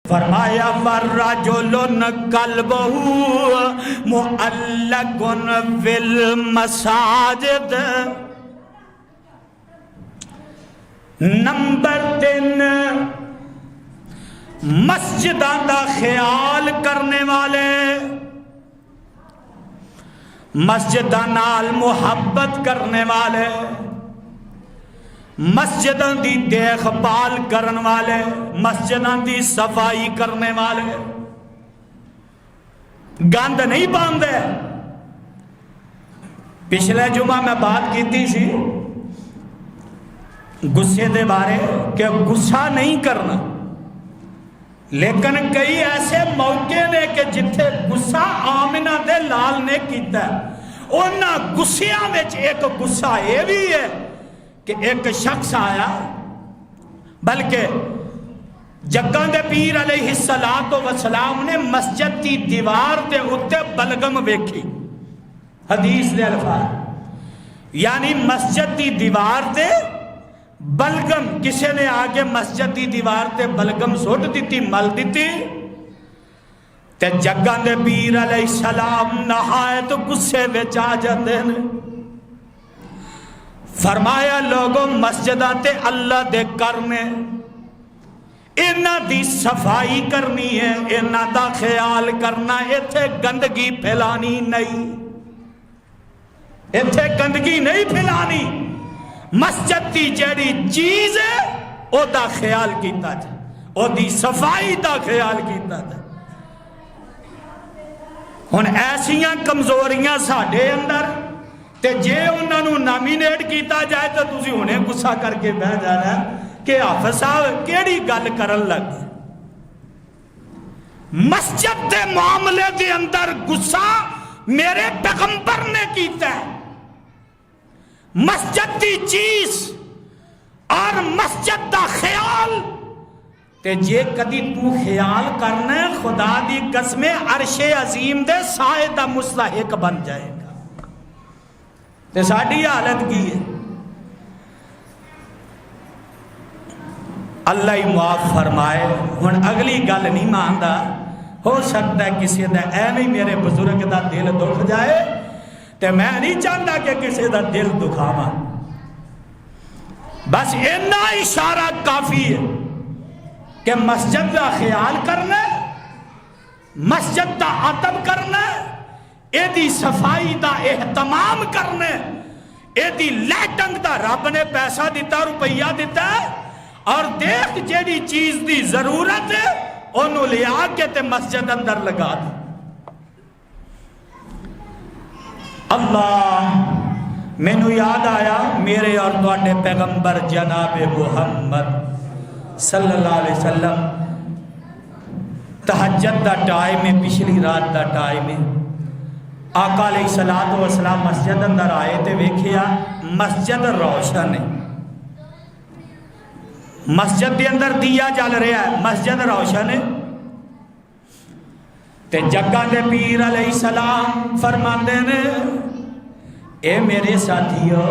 فرمایا وَالرَّجُلٌ قَلْبُهُ مُعَلَّقٌ بِالْمَسَاجِدِ۔ نمبر 3، مسجداں دا خیال کرنے والے، مسجداں نال محبت کرنے والے، مسجداں دی دیکھ بھال کرن والے، مسجداں دی صفائی کرنے والے، گند نہیں باندھے۔ پچھلے جمعہ میں بات کی سی غصے دے بارے کہ غصہ نہیں کرنا، لیکن کئی ایسے موقع نے کہ جتھے غصہ آمنہ دے لال نے کیتا ہے، انہاں غصیاں وچ ایک غصہ یہ بھی ہے کہ ایک شخص آیا، بلکہ جگاں دے پیر علیہ السلام نے مسجد کی دیوار دے اتے بلغم ویکھی، حدیث دے الفاظ، یعنی مسجد کی دیوار دے بلغم، کسی نے آگے مسجد کی دیوار تے بلغم سوٹ دیتی، مل دیتی، تے جگاں دے پیر علیہ السلام نہایت غصے وچ آ جاندے نے۔ فرمایا لوگوں مسجداں تے اللہ دے کرنے، انہاں دی صفائی کرنی ہے، انہاں دا خیال کرنا، ایتھے گندگی پھیلانی نہیں، ایتھے گندگی نہیں پھیلانی، مسجد دی جڑی چیز ہے او دا خیال کیتا جائے، او دی صفائی دا خیال کیتا جائے۔ ہن ایسیاں کمزوریاں ساڈے اندر تے جے انہاں نوں نامینیٹ کیتا جائے تو تسی انہیں غصہ کر کے بہ جانا کہ حافظ صاحب کیڑی گل کرن لگ۔ مسجد دے معاملے دے اندر غصہ میرے پیغمبر نے کیتا ہے، مسجد دی چیز اور مسجد دا خیال تے جے کدی تو خیال کرنا ہے خدا دی قسم عرش عظیم دے سائے دا مستحق بن جائے گا۔ تے ساڈی حالت کی ہے؟ اللہ ہی معاف فرمائے۔ ہن اگلی گل نہیں ماندا، ہو سکتا ہے کسی دا اے نہیں میرے بزرگ دا دل دکھ جائے تے میں نہیں چاہتا کہ کسی دا دل دکھاواں، بس اتنا اشارہ کافی ہے کہ مسجد دا خیال کرنا، مسجد دا ادب کرنا، اے دی صفائی دا اہتمام کرنا، اے دی لیٹنگ دا رب نے پیسہ دیتا، روپیہ دیتا ہے، اور دیکھ جیڑی چیز دی ضرورت ہے انہوں لیا کے تے مسجد اندر لگا دے۔ اللہ مینوں یاد آیا میرے اور تواڈے پیغمبر جناب محمد صلی اللہ علیہ وسلم، تہجد دا ٹائم ہے، پچھلی رات دا ٹائم ہے، آقا علیہ السلام مسجد اندر آئے تے ویکھیا مسجد روشن ہے، مسجد دے اندر دیا جل رہا ہے، مسجد روشن ہے، تے جگاں دے پیر علیہ السلام فرماندے نے اے میرے ساتھیو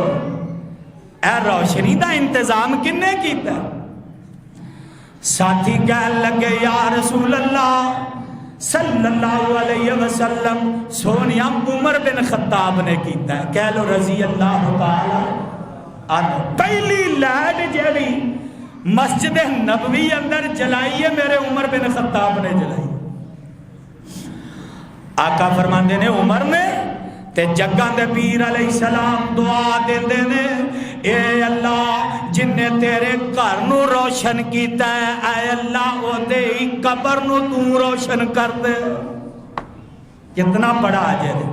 اے روشنی دا انتظام کنے کیتا؟ ساتھی کہن لگے یا رسول اللہ صلی اللہ علیہ وسلم سونیا عمر بن خطاب نے کیتا ہے، کہہ لو رضی اللہ تعالی عنہ۔ پہلی لائٹ جیڑی مسجد نبوی اندر جلائی ہے میرے عمر بن خطاب نے جلائی۔ آقا فرماندے نے عمر نے تے جگاں دے پیر علیہ السلام دعا دیندے نے اے اللہ جن نے تیرے گھر نو روشن کیتا ہے اے اللہ او دے قبر نو تو روشن کر دے۔ کتنا بڑا عجر ہے،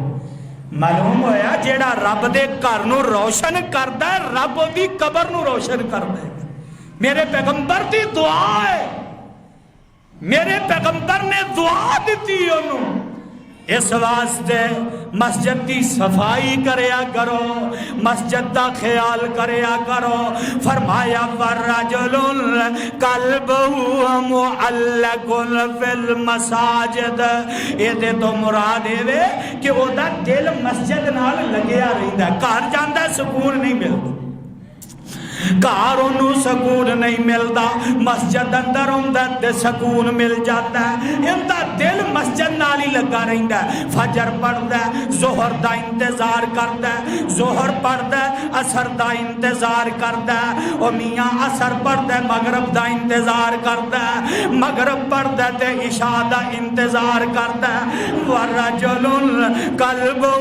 معلوم ہویا جیڑا رب دے گھر نو روشن کردا ہے رب او دی قبر نو روشن کر دے۔ میرے پیغمبر دی دعا ہے، میرے پیغمبر نے دعا دیتی انہوں، اس واسطے مسجد دی صفائی کریا کرو، مسجد دا خیال کریا کرو۔ فرمایا وَالرَّجُلُ قَلْبُهُ مُعَلَّقٌ فِي الْمَسَاجِدِ، یہ دے تو مراد ہے کہ وہ دا دل مسجد نال لگیا رہتا ہے، گھر جاندا سکون نہیں ملتا۔ گھر انہوں سکون نہیں ملتا، مسجد اندر ہوندا تے سکون مل جاتا ہے، اندا دل مسجد نال ہی لگا رہندا ہے، فجر پڑھدا ہے، ظہر دا انتظار کردا ہے، ظہر پڑھدا ہے، عصر دا انتظار کردا ہے، او میاں عصر پڑھدا ہے، مغرب دا انتظار کردا ہے، مغرب پڑھدا ہے تے عشاء دا انتظار کردا ہے، ورجل قلبہ